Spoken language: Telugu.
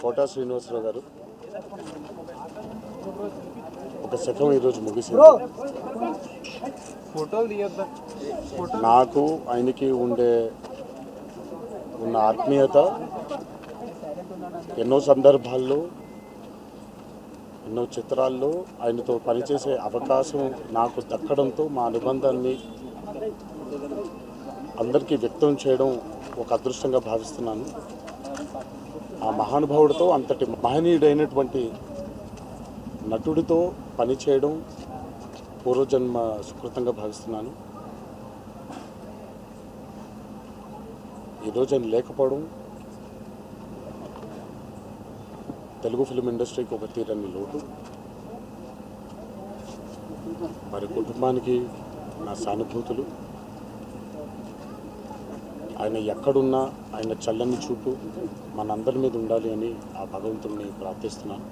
కోటా శ్రీనివాసరావు గారు ఒక శకం ఈరోజు ముగిసింది. నాకు ఆయనకి ఉన్న ఆత్మీయత ఎన్నో సందర్భాల్లో ఎన్నో చిత్రాల్లో ఆయనతో పనిచేసే అవకాశం నాకు దక్కడంతో మా అనుబంధాన్ని అందరికీ వ్యక్తం చేయడం ఒక అదృష్టంగా భావిస్తున్నాను. ఆ మహానుభావుడితో అంతటి మహనీయుడైనటువంటి నటుడితో పనిచేయడం పూర్వజన్మ సుకృతంగా భావిస్తున్నాను. ఈరోజు ఆయన లేకపోవడం తెలుగు ఫిల్మ్ ఇండస్ట్రీకి ఒక తీరని లోటు. వారి కుటుంబానికి నా సానుభూతులు. ఆయన ఎక్కడున్నా ఆయన చల్లని చూపు మనందరి మీద ఉండాలి అని ఆ భగవంతుడిని ప్రార్థిస్తున్నాను.